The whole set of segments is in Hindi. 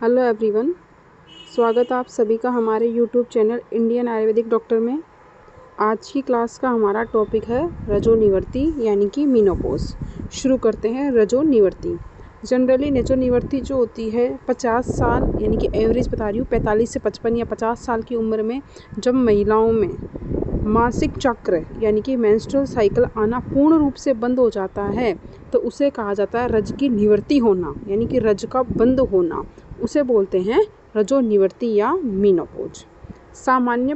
हेलो एवरीवन, स्वागत है आप सभी का हमारे YouTube channel Indian Ayurvedic doctor में। आज की क्लास का हमारा टॉपिक है रजोनिवृत्ति यानी कि मीनोपॉज। शुरू करते हैं। रजोनिवृत्ति जनरली रजोनिवृत्ति जो होती है 50 साल यानी कि एवरेज बता रही हूँ 45 से 55 या 50 साल की उम्र में जब महिलाओं में मासिक चक्र यानी कि मेंस्ट्रुअल साइकिल आना पूर्ण रूप से बंद हो जाता है तो उसे कहा जाता है रज की निवृत्ति होना, यानी कि रज का बंद होना, उसे बोलते हैं रजोनिवृत्ति या मीनोपॉज। सामान्य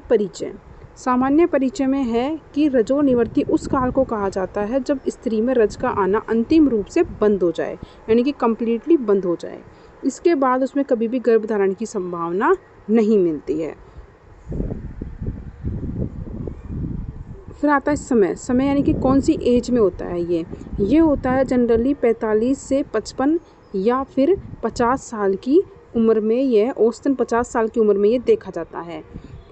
परिचय में है कि रजोनिवृत्ति उस काल को कहा जाता है जब स्त्री में रज का आना अंतिम रूप से बंद हो जाए, यानी कि कंप्लीटली बंद हो जाए। इसके बाद उसमें कभी भी गर्भधारण की संभावना नहीं मिलती है। फिर आता है समय यानी कि कौन सी एज में होता है ये होता है जनरली 45 से 55 या फिर 50 साल की उम्र में, यह औसतन 50 साल की उम्र में ये देखा जाता है।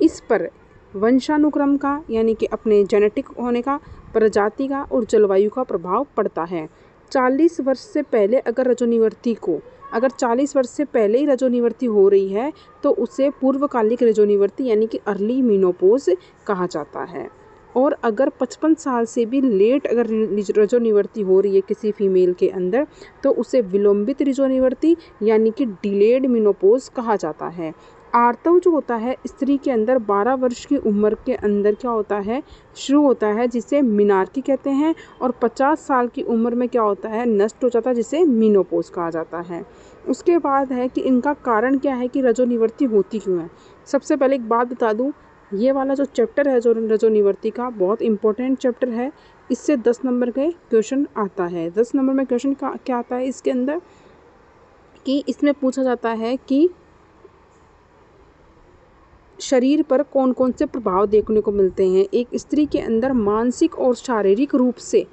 इस पर वंशानुक्रम का यानी कि अपने जेनेटिक होने का, प्रजाति का और जलवायु का प्रभाव पड़ता है। 40 वर्ष से पहले अगर 40 वर्ष से पहले ही रजोनिवृत्ति हो रही है तो उसे पूर्वकालिक रजोनिवृत्ति यानी कि अर्ली मीनोपॉज कहा जाता है। और अगर 55 साल से भी लेट अगर रजोनिवृत्ति हो रही है किसी फीमेल के अंदर तो उसे विलंबित रजोनिवृत्ति यानी कि डिलेड मीनोपॉज कहा जाता है। आर्तव जो होता है स्त्री के अंदर 12 वर्ष की उम्र के अंदर क्या होता है, शुरू होता है, जिसे मिनार्की कहते हैं, और 50 साल की उम्र में क्या होता है, नष्ट हो जाता है, जिसे मीनोपॉज कहा जाता है। उसके बाद है कि इनका कारण क्या है कि रजोनिवृत्ति होती क्यों है। सबसे पहले एक बात बता दूं, ये वाला जो चैप्टर है जो रजोनिवृत्ति का बहुत इंपॉर्टेंट चैप्टर है। इससे 10 नंबर के क्वेश्चन आता है। 10 नंबर में क्वेश्चन क्या आता है इसके अंदर कि इसमें पूछा जाता है कि शरीर पर कौन कौन से प्रभाव देखने को मिलते हैं। एक स्त्री के अंदर मानसिक और शारीरिक रूप से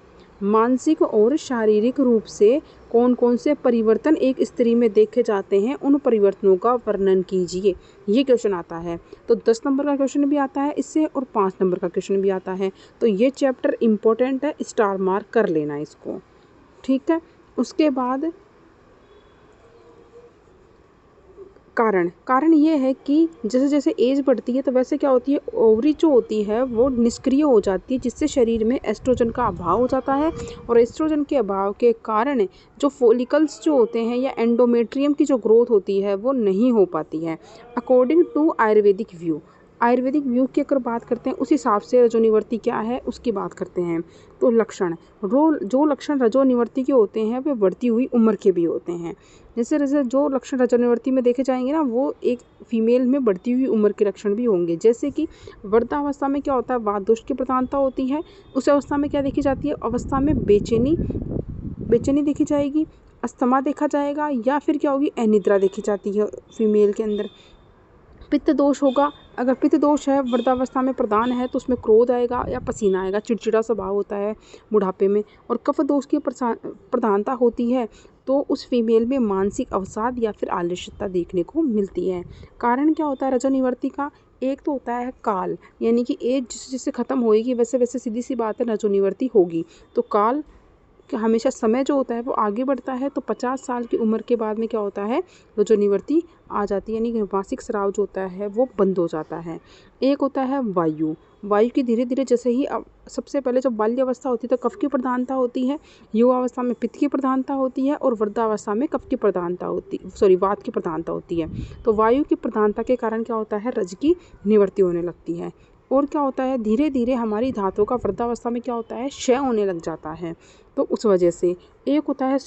कौन कौन से परिवर्तन एक स्त्री में देखे जाते हैं, उन परिवर्तनों का वर्णन कीजिए। ये क्वेश्चन आता है। तो 10 नंबर का क्वेश्चन भी आता है इससे और 5 नंबर का क्वेश्चन भी आता है। तो ये चैप्टर इम्पोर्टेंट है, स्टार मार्क कर लेना इसको, ठीक है। उसके बाद कारण ये है कि जैसे जैसे एज बढ़ती है तो वैसे क्या होती है, ओवरी जो होती है वो निष्क्रिय हो जाती है, जिससे शरीर में एस्ट्रोजन का अभाव हो जाता है। और एस्ट्रोजन के अभाव के कारण जो फॉलिकल्स जो होते हैं या एंडोमेट्रियम की जो ग्रोथ होती है वो नहीं हो पाती है। अकॉर्डिंग टू आयुर्वेदिक व्यू की अगर बात करते हैं उस हिसाब से रजोनिवृत्ति क्या है उसकी बात करते हैं। तो जो लक्षण रजोनिवृत्ति के होते हैं वे बढ़ती हुई उम्र के भी होते हैं। जैसे जैसे जो लक्षण रजोनिवृत्ति में देखे जाएंगे ना, वो एक फीमेल में बढ़ती हुई उम्र के लक्षण भी होंगे। जैसे कि वृद्धावस्था में क्या होता है, वात दोष की प्रधानता होती है। उस अवस्था में क्या देखी जाती है, अवस्था में बेचैनी देखी जाएगी, अस्थमा देखा जाएगा, या फिर क्या होगी, अनिद्रा देखी जाती है फीमेल के अंदर। पित्त दोष होगा, अगर पित्त दोष है वृद्धावस्था में प्रधान है तो उसमें क्रोध आएगा या पसीना आएगा, चिड़चिड़ा स्वभाव होता है बुढ़ापे में। और कफ दोष की प्रधानता होती है तो उस फीमेल में मानसिक अवसाद या फिर आलस्यता देखने को मिलती है। कारण क्या होता है रजोनिवृत्ति का, एक तो होता है काल, यानी कि एज जिससे जिससे खत्म होएगी वैसे वैसे सीधी सी बात है रजोनिवृत्ति होगी। तो काल कि हमेशा समय जो होता है वो आगे बढ़ता है। तो 50 साल की उम्र के बाद में क्या होता है, रजोनिवृत्ति आ जाती है, यानी कि मासिक स्राव जो होता है वो बंद हो जाता है। एक होता है वायु की धीरे धीरे, जैसे ही सबसे पहले जब बाल्यावस्था होती है तो कफ की प्रधानता होती है, युवावस्था में पित्त की प्रधानता होती है, और वृद्धावस्था में वात की प्रधानता होती है। तो वायु की प्रधानता के कारण क्या होता है, रज की निवृत्ति होने लगती है। और क्या होता है, धीरे धीरे हमारी धातुओं का वृद्धावस्था में क्या होता है, क्षय होने लग जाता है। तो उस वजह से एक होता है ये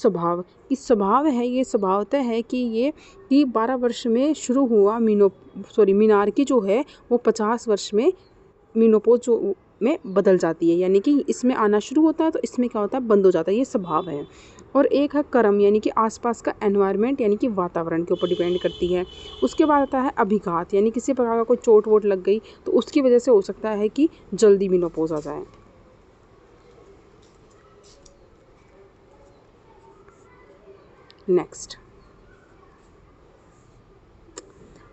स्वभावतः है कि 12 वर्ष में शुरू हुआ मीनार्की जो है वो 50 वर्ष में मीनोपॉज में बदल जाती है, यानी कि इसमें आना शुरू होता है तो इसमें क्या होता है, बंद हो जाता है। ये स्वभाव है। और एक है कर्म, यानी कि आसपास का एनवायरनमेंट यानी कि वातावरण के ऊपर डिपेंड करती है। उसके बाद आता है अभिघात, यानी किसी प्रकार का कोई चोट वोट लग गई तो उसकी वजह से हो सकता है कि जल्दी मीनोपॉज आ जाए। नेक्स्ट,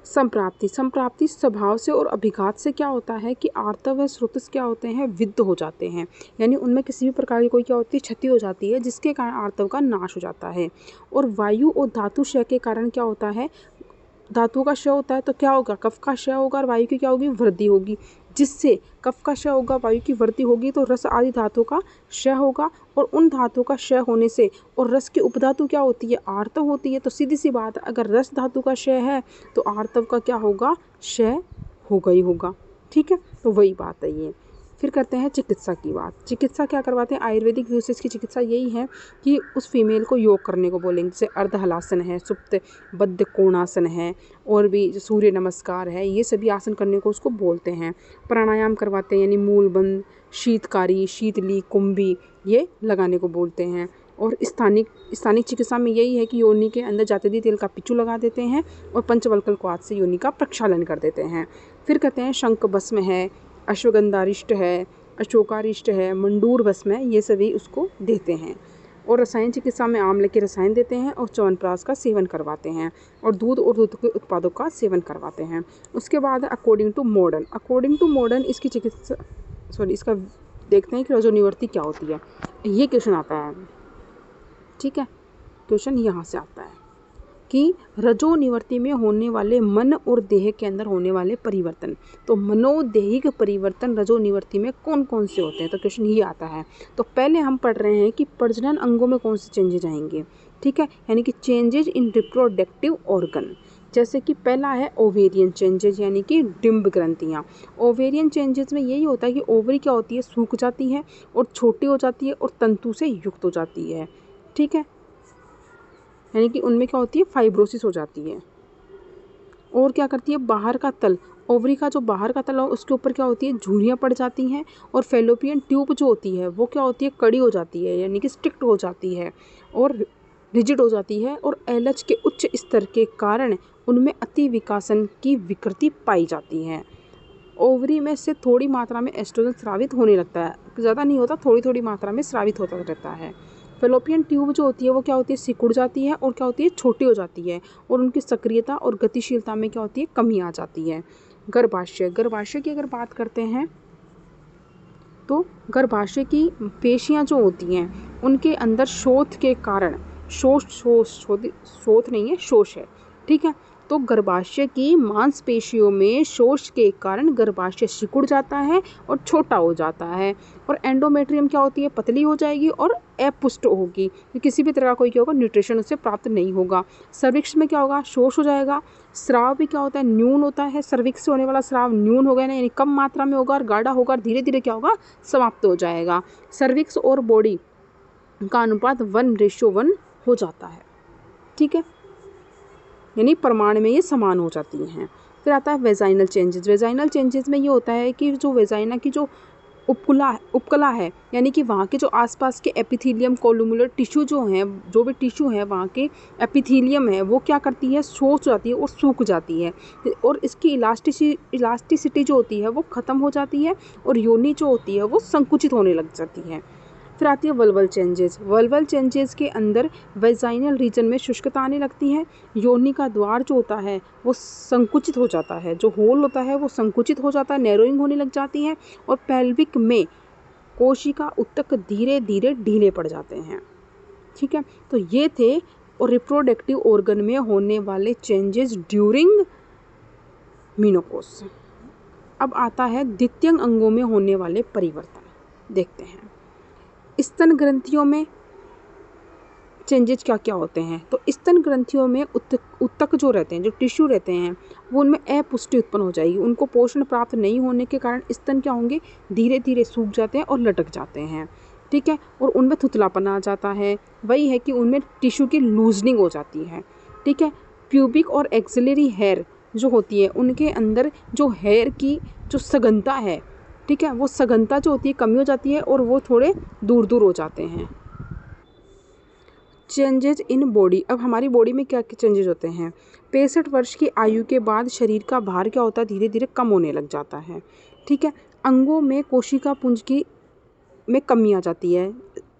संप्राप्ति स्वभाव से और अभिघात से क्या होता है कि आर्तव व स्रोतस क्या होते हैं, विद्ध हो जाते हैं, यानी उनमें किसी भी प्रकार की कोई क्या होती है, क्षति हो जाती है, जिसके कारण आर्तव का नाश हो जाता है। और वायु और धातु क्षय के कारण क्या होता है, धातु का क्षय होता है तो क्या होगा, कफ का क्षय होगा और वायु की क्या होगी, वृद्धि होगी। जिससे कफ का क्षय होगा, वायु की वृद्धि होगी तो रस आदि धातु का क्षय होगा, और उन धातु का क्षय होने से, और रस की उपधातु क्या होती है, आर्तव होती है। तो सीधी सी बात है, अगर रस धातु का क्षय है तो आर्तव का क्या होगा, क्षय होगा ही होगा। ठीक है, तो वही बात है ये। फिर करते हैं चिकित्सा की बात। चिकित्सा क्या करवाते हैं, आयुर्वेदिक व्यू से इसकी चिकित्सा यही है कि उस फीमेल को योग करने को बोलेंगे, जैसे अर्धहलासन है, सुप्त बद्ध कोणासन है, और भी जो सूर्य नमस्कार है, ये सभी आसन करने को उसको बोलते हैं। प्राणायाम करवाते हैं, यानी मूलबंध, शीतकारी, शीतली, कुंभी, ये लगाने को बोलते हैं। और स्थानिक चिकित्सा में यही है कि योनि के अंदर जातिदी तेल का पिच्चू लगा देते हैं और पंचवल्कल क्वाथ से योनि का प्रक्षालन कर देते हैं। फिर कहते हैं शंख भस्म है, अश्वगंधारिष्ट है, अशोकारिष्ट है, मंडूर भस्म है, ये सभी उसको देते हैं। और रसायन चिकित्सा में आंवले के रसायन देते हैं और च्यवनप्राश का सेवन करवाते हैं, और दूध के उत्पादों का सेवन करवाते हैं। उसके बाद अकॉर्डिंग टू मॉडर्न इसकी चिकित्सा इसका देखते हैं कि रजोनिवृत्ति क्या होती है। ये क्वेश्चन आता है, ठीक है, क्वेश्चन यहाँ से आता है कि रजोनिवृत्ति में होने वाले मन और देह के अंदर होने वाले परिवर्तन। तो मनोदेहिक परिवर्तन रजोनिवृत्ति में कौन कौन से होते हैं, तो क्वेश्चन ये आता है। तो पहले हम पढ़ रहे हैं कि प्रजनन अंगों में कौन से चेंजेज आएंगे, ठीक है, यानी कि चेंजेज इन रिप्रोडक्टिव ऑर्गन। जैसे कि पहला है ओवेरियन चेंजेज, यानी कि डिम्ब ग्रंथियाँ। ओवेरियन चेंजेस में यही होता है कि ओवरी क्या होती है, सूख जाती है और छोटी हो जाती है और तंतु से युक्त हो जाती है, ठीक है, यानी कि उनमें क्या होती है, फाइब्रोसिस हो जाती है। और क्या करती है, बाहर का तल, ओवरी का जो बाहर का तल है उसके ऊपर क्या होती है, झुर्रियाँ पड़ जाती हैं, और फेलोपियन ट्यूब जो होती है वो क्या होती है, कड़ी हो जाती है, यानी कि स्ट्रिक्ट हो जाती है और रिजिड हो जाती है, और एलएच के उच्च स्तर के कारण उनमें अति विकासन की विकृति पाई जाती है। ओवरी में से थोड़ी मात्रा में एस्ट्रोजन स्रावित होने लगता है, ज़्यादा नहीं होता, थोड़ी थोड़ी मात्रा में स्रावित होता रहता है। फेलोपियन ट्यूब जो होती है वो क्या होती है, सिकुड़ जाती है और क्या होती है, छोटी हो जाती है, और उनकी सक्रियता और गतिशीलता में क्या होती है, कमी आ जाती है। गर्भाशय की अगर बात करते हैं तो गर्भाशय की पेशियां जो होती हैं उनके अंदर शोथ के कारण, शोथ नहीं है, शोष है, ठीक है, तो गर्भाशय की मांसपेशियों में शोष के कारण गर्भाशय सिकुड़ जाता है और छोटा हो जाता है, और एंडोमेट्रियम क्या होती है, पतली हो जाएगी और अपुष्ट होगी, किसी भी तरह का कोई क्या होगा, न्यूट्रिशन उससे प्राप्त नहीं होगा। सर्विक्स में क्या होगा, शोष हो जाएगा। स्राव भी क्या होता है, न्यून होता है, सर्विक्स से होने वाला स्राव न्यून हो गया ना, यानी कम मात्रा में होगा और गाढ़ा होगा और धीरे धीरे क्या होगा, समाप्त हो जाएगा। सर्विक्स और बॉडी का अनुपात 1:1 हो जाता है, ठीक है, यानी प्रमाण में ये समान हो जाती हैं। फिर आता है वेजाइनल चेंजेस में ये होता है कि जो वेजाइना की जो उपकला है, यानी कि वहाँ के जो आसपास के एपिथेलियम कोलुमुलर टिश्यू जो हैं, जो भी टिश्यू हैं वहाँ के एपिथेलियम है, वो क्या करती है, सोच जाती है और सूख जाती है, और इसकी इलास्टिसिटी जो होती है वो ख़त्म हो जाती है, और योनि जो होती है वो संकुचित होने लग जाती है। फिर आती है वल्वल चेंजेस के अंदर वेजाइनल रीजन में शुष्कता आने लगती है, योनि का द्वार जो होता है वो संकुचित हो जाता है, जो होल होता है वो संकुचित हो जाता है, नैरोइंग होने लग जाती है, और पेल्विक में कोशिका उत्तक धीरे धीरे ढीले पड़ जाते हैं, ठीक है। तो ये थे और रिप्रोडक्टिव ऑर्गन में होने वाले चेंजेस ड्यूरिंग मीनोपॉज। अब आता है द्वितीयक अंगों में होने वाले परिवर्तन, देखते हैं। स्तन ग्रंथियों में चेंजेज क्या क्या होते हैं, तो स्तन ग्रंथियों में उत्तक जो रहते हैं, जो टिश्यू रहते हैं, वो उनमें अपुष्टि उत्पन्न हो जाएगी, उनको पोषण प्राप्त नहीं होने के कारण स्तन क्या होंगे, धीरे धीरे सूख जाते हैं और लटक जाते हैं, ठीक है, और उनमें थुतलापन आ जाता है। वही है कि उनमें टिश्यू की लूजनिंग हो जाती है, ठीक है। प्यूबिक और एक्सिलरी हेयर जो होती है, उनके अंदर जो हेयर की जो सघनता है, ठीक है, वो सघनता जो होती है कमी हो जाती है और वो थोड़े दूर दूर हो जाते हैं। चेंजेज इन बॉडी, अब हमारी बॉडी में क्या चेंजेज होते हैं, 65 वर्ष की आयु के बाद शरीर का भार क्या होता है, धीरे धीरे कम होने लग जाता है, ठीक है। अंगों में कोशिका पुंज की में कमी आ जाती है,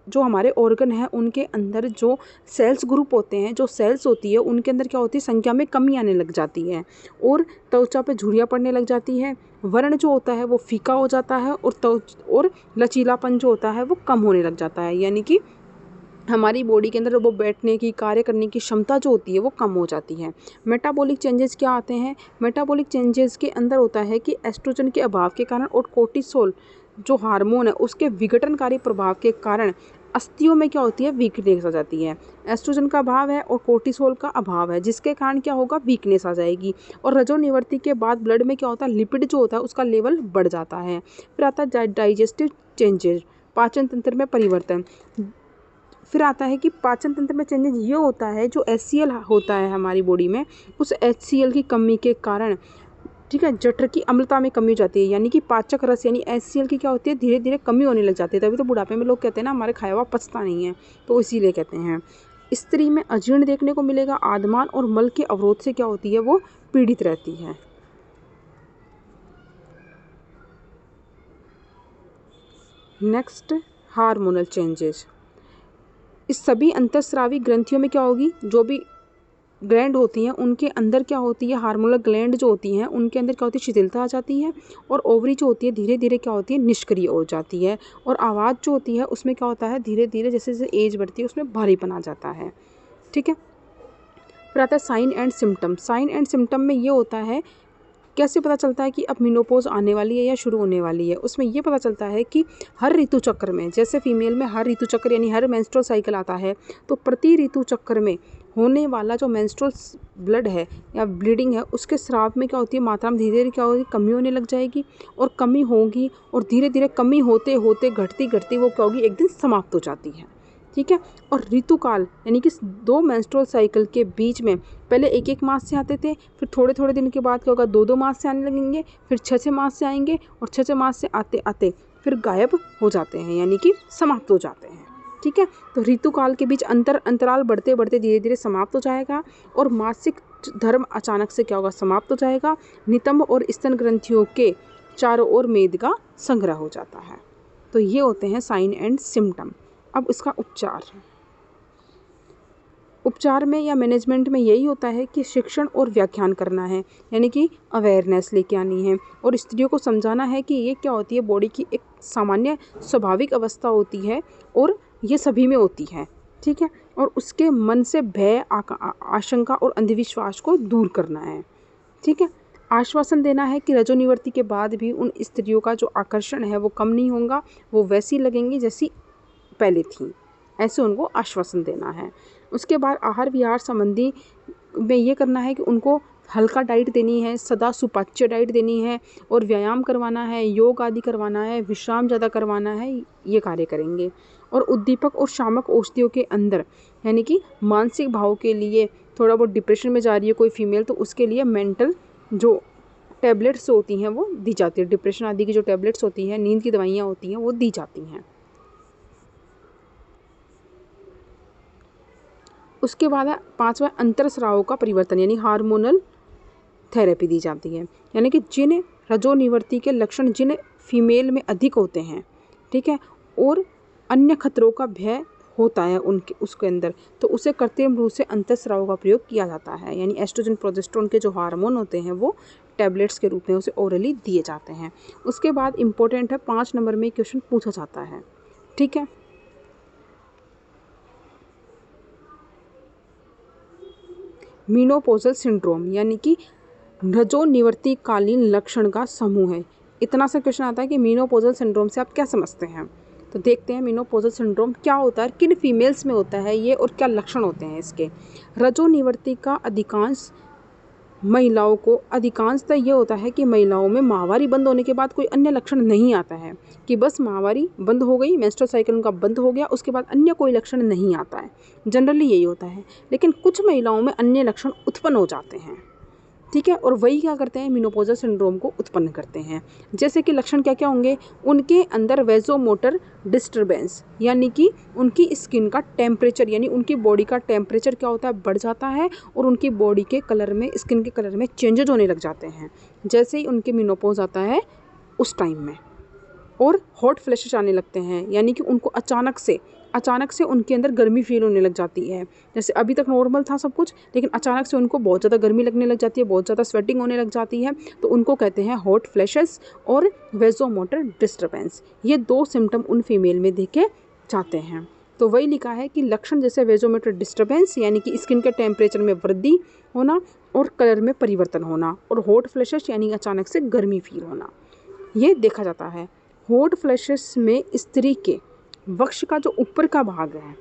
जो हमारे ऑर्गन है उनके अंदर जो सेल्स ग्रुप होते हैं, जो सेल्स होती है उनके अंदर क्या होती है, संख्या में कमी आने लग जाती है, और त्वचा पे झुर्रियाँ पड़ने लग जाती है, वर्ण जो होता है वो फीका हो जाता है, और लचीलापन जो होता है वो कम होने लग जाता है, यानी कि हमारी बॉडी के अंदर वो बैठने की, कार्य करने की क्षमता जो होती है वो कम हो जाती है। मेटाबॉलिक चेंजेस क्या आते हैं? मेटाबॉलिक चेंजेस के अंदर होता है कि एस्ट्रोजन के अभाव के कारण और कोर्टिसोल जो हार्मोन है उसके विघटनकारी प्रभाव के कारण अस्थियों में क्या होती है, वीकनेस आ जाती है। एस्ट्रोजन का अभाव है और कोर्टिसोल का अभाव है, जिसके कारण क्या होगा, वीकनेस आ जाएगी। और रजोनिवृत्ति के बाद ब्लड में क्या होता है, लिपिड जो होता है उसका लेवल बढ़ जाता है। फिर आता है डाइजेस्टिव चेंजेस, पाचन तंत्र में परिवर्तन। फिर आता है कि पाचन तंत्र में चेंजेस ये होता है, जो HCl होता है हमारी बॉडी में, उस HCl की कमी के कारण, ठीक है, जठर की अम्लता में कमी हो जाती है, यानी कि पाचक रस यानी HCl की क्या होती है, धीरे धीरे कमी होने लग जाती है। तभी तो बुढ़ापे में लोग कहते हैं ना हमारे खाया हुआ पचता नहीं है, तो इसीलिए कहते हैं। स्त्री में अजीर्ण देखने को मिलेगा। आदमान और मल के अवरोध से क्या होती है, वो पीड़ित रहती है। Next, hormonal changes. इस सभी अंतःस्रावी ग्रंथियों में क्या होगी, जो भी ग्लैंड होती हैं उनके अंदर क्या होती है, हार्मोनल ग्लैंड जो होती हैं उनके अंदर क्या होती है, शिथिलता आ जाती है। और ओवरी जो होती है धीरे धीरे क्या होती है, निष्क्रिय हो जाती है। और आवाज़ जो होती है उसमें क्या होता है, धीरे धीरे जैसे जैसे एज बढ़ती है उसमें भारीपन आ जाता है। ठीक है। फिर आता है sign and symptom. Sign and symptom में ये होता है, कैसे पता चलता है कि अब मेनोपॉज आने वाली है या शुरू होने वाली है। उसमें ये पता चलता है कि हर ऋतु चक्र में, जैसे फीमेल में हर ऋतु चक्र यानी हर मेंस्ट्रुअल साइकिल आता है, तो प्रति ऋतु चक्र में होने वाला जो मेंस्ट्रुअल ब्लड है या ब्लीडिंग है उसके स्राव में क्या होती है, मात्रा में धीरे धीरे क्या होगी, कमी होने लग जाएगी। और कमी होगी और धीरे धीरे कमी होते होते घटती घटती वो क्या होगी, एक दिन समाप्त हो जाती है। ठीक है। और ऋतुकाल यानी कि 2 मेंस्ट्रुअल साइकिल के बीच में पहले 1-1 मास से आते थे, फिर थोड़े थोड़े दिन के बाद क्या होगा, 2-2 मास से आने लगेंगे, फिर 6-6 मास से आएंगे और 6-6 मास से आते आते फिर गायब हो जाते हैं, यानी कि समाप्त हो जाते हैं। ठीक है। तो ऋतुकाल के बीच अंतराल बढ़ते बढ़ते धीरे धीरे समाप्त हो जाएगा और मासिक धर्म अचानक से क्या होगा, समाप्त हो जाएगा। नितंब और स्तन ग्रंथियों के चारों ओर मेद का संग्रह हो जाता है। तो ये होते हैं साइन एंड सिम्टम। अब इसका उपचार में या मैनेजमेंट में यही होता है कि शिक्षण और व्याख्यान करना है, यानी कि अवेयरनेस लेके आनी है और स्त्रियों को समझाना है कि ये क्या होती है, बॉडी की एक सामान्य स्वाभाविक अवस्था होती है और ये सभी में होती है। ठीक है। और उसके मन से भय, आशंका और अंधविश्वास को दूर करना है। ठीक है। आश्वासन देना है कि रजोनिवृत्ति के बाद भी उन स्त्रियों का जो आकर्षण है वो कम नहीं होगा, वो वैसी लगेंगी जैसी पहले थी, ऐसे उनको आश्वासन देना है। उसके बाद आहार विहार संबंधी में ये करना है कि उनको हल्का डाइट देनी है, सदा सुपाच्य डाइट देनी है और व्यायाम करवाना है, योग आदि करवाना है, विश्राम ज़्यादा करवाना है, ये कार्य करेंगे। और उद्दीपक और शामक औषधियों के अंदर, यानी कि मानसिक भाव के लिए, थोड़ा बहुत डिप्रेशन में जा रही है कोई फीमेल तो उसके लिए मेंटल जो टैबलेट्स होती हैं वो दी जाती है। डिप्रेशन आदि की जो टैबलेट्स होती हैं, नींद की दवाइयाँ होती हैं, वो दी जाती हैं। उसके बाद है 5वां अंतरस्राव का परिवर्तन, यानी हार्मोनल थेरेपी दी जाती है। यानी कि जिन रजोनिवृत्ति के लक्षण जिन फीमेल में अधिक होते हैं, ठीक है, और अन्य खतरों का भय होता है उसके अंदर, तो उसे कृत्रिम रूप से अंतरस्राव का प्रयोग किया जाता है। यानी एस्ट्रोजन प्रोजेस्टेरोन के जो हार्मोन होते हैं वो टैबलेट्स के रूप में उसे ओरली दिए जाते हैं। उसके बाद इम्पोर्टेंट है 5 नंबर में क्वेश्चन पूछा जाता है। ठीक है। मेनोपॉजल सिंड्रोम, यानी कि रजोनिवृत्ति कालीन लक्षण का समूह है। इतना सा क्वेश्चन आता है कि मेनोपॉजल सिंड्रोम से आप क्या समझते हैं। तो देखते हैं मेनोपॉजल सिंड्रोम क्या होता है, किन फीमेल्स में होता है ये, और क्या लक्षण होते हैं इसके। रजोनिवृत्ति का अधिकांश महिलाओं को, अधिकांशतः ये होता है कि महिलाओं में माहवारी बंद होने के बाद कोई अन्य लक्षण नहीं आता है, कि बस माहवारी बंद हो गई, मेंस्ट्रुअल साइकिल उनका बंद हो गया, उसके बाद अन्य कोई लक्षण नहीं आता है। जनरली यही होता है। लेकिन कुछ महिलाओं में अन्य लक्षण उत्पन्न हो जाते हैं। ठीक है। और वही क्या करते हैं, मेनोपॉजल सिंड्रोम को उत्पन्न करते हैं। जैसे कि लक्षण क्या क्या होंगे, उनके अंदर वेजोमोटर डिस्टर्बेंस, यानी कि उनकी स्किन का टेम्परेचर, यानी उनकी बॉडी का टेम्परेचर क्या होता है, बढ़ जाता है और उनकी बॉडी के कलर में, स्किन के कलर में चेंजेज होने लग जाते हैं जैसे ही उनके मेनोपॉज आता है उस टाइम में। और हॉट फ्लैशेस आने लगते हैं, यानी कि उनको अचानक से उनके अंदर गर्मी फील होने लग जाती है। जैसे अभी तक नॉर्मल था सब कुछ, लेकिन अचानक से उनको बहुत ज़्यादा गर्मी लगने लग जाती है, बहुत ज़्यादा स्वेटिंग होने लग जाती है, तो उनको कहते हैं हॉट फ्लैशेस और वेजोमोटर डिस्टर्बेंस। ये 2 सिम्टम उन फीमेल में देखे जाते हैं। तो वही लिखा है कि लक्षण जैसे वेजोमेट्रिक डिस्टर्बेंस यानी कि स्किन के टेम्परेचर में वृद्धि होना और कलर में परिवर्तन होना, और हॉट फ्लैशेस यानी अचानक से गर्मी फील होना, ये देखा जाता है। हॉट फ्लैशेस में स्त्री के वक्ष का जो ऊपर का भाग है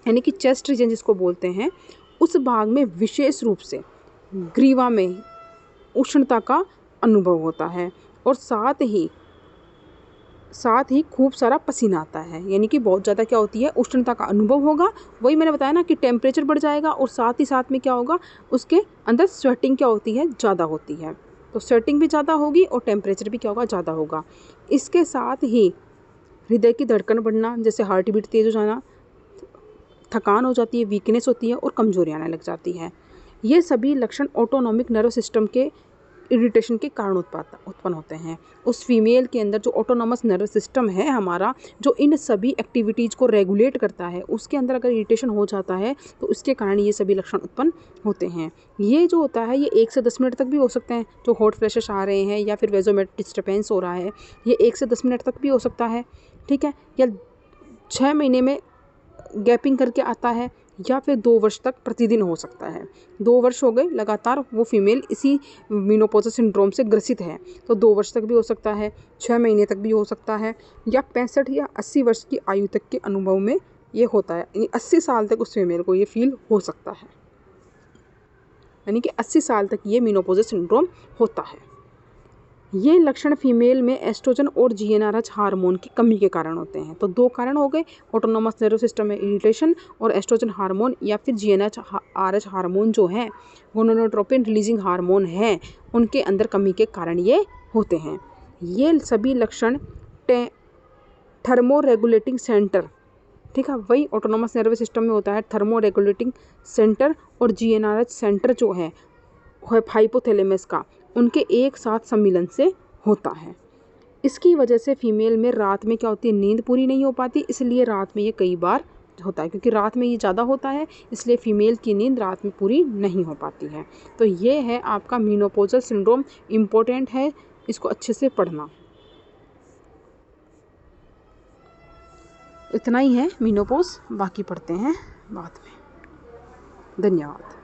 यानी कि चेस्ट रीजन जिसको बोलते हैं, उस भाग में विशेष रूप से ग्रीवा में उष्णता का अनुभव होता है और साथ ही खूब सारा पसीना आता है, यानी कि बहुत ज़्यादा क्या होती है, उष्णता का अनुभव होगा। वही मैंने बताया ना कि टेम्परेचर बढ़ जाएगा और साथ ही साथ में क्या होगा, उसके अंदर स्वेटिंग क्या होती है, ज़्यादा होती है। तो स्वेटिंग भी ज़्यादा होगी और टेम्परेचर भी क्या होगा, ज़्यादा होगा। इसके साथ ही हृदय की धड़कन बढ़ना, जैसे हार्ट बीट तेज़ हो जाना, थकान हो जाती है, वीकनेस होती है और कमजोरी आने लग जाती है। ये सभी लक्षण ऑटोनॉमिक नर्व सिस्टम के इरिटेशन के कारण उत्पन्न होते हैं। उस फीमेल के अंदर जो ऑटोनॉमस नर्व सिस्टम है हमारा, जो इन सभी एक्टिविटीज़ को रेगुलेट करता है, उसके अंदर अगर इरिटेशन हो जाता है तो उसके कारण ये सभी लक्षण उत्पन्न होते हैं। ये जो होता है ये 1 से 10 मिनट तक भी हो सकते हैं, जो हॉट फ्लैशेस आ रहे हैं या फिर वेजोमेट्रिक डिस्टर्बेंस हो रहा है, ये 1 से 10 मिनट तक भी हो सकता है, ठीक है, या 6 महीने में गैपिंग करके आता है, या फिर 2 वर्ष तक प्रतिदिन हो सकता है। 2 वर्ष हो गए लगातार वो फीमेल इसी मेनोपॉज़ल सिंड्रोम से ग्रसित है, तो 2 वर्ष तक भी हो सकता है, 6 महीने तक भी हो सकता है, या 65 या 80 वर्ष की आयु तक के अनुभव में ये होता है, यानी 80 साल तक उस फीमेल को ये फील हो सकता है, यानी कि 80 साल तक ये मेनोपॉज़ल सिंड्रोम होता है। ये लक्षण फीमेल में एस्ट्रोजन और जीएनआरएच हार्मोन की कमी के कारण होते हैं। तो 2 कारण हो गए, ऑटोनॉमस नर्वस सिस्टम में इरिटेशन और एस्ट्रोजन हार्मोन या फिर जीएनआरएच हार्मोन जो हैं, गोनाडोट्रोपिन रिलीजिंग हार्मोन हैं, उनके अंदर कमी के कारण ये होते हैं। ये सभी लक्षण थर्मो रेगुलेटिंग सेंटर, ठीक है, वही ऑटोनॉमस नर्वस सिस्टम में होता है थर्मो रेगुलेटिंग सेंटर और जीएनआरएच सेंटर जो है हाइपोथैलेमस का, उनके एक साथ सम्मिलन से होता है। इसकी वजह से फीमेल में रात में क्या होती है, नींद पूरी नहीं हो पाती, इसलिए रात में ये कई बार होता है, क्योंकि रात में ये ज़्यादा होता है, इसलिए फीमेल की नींद रात में पूरी नहीं हो पाती है। तो ये है आपका मेनोपॉज़ल सिंड्रोम, इम्पोर्टेंट है, इसको अच्छे से पढ़ना। इतना ही है मेनोपॉज़, बाकी पढ़ते हैं बाद में। धन्यवाद।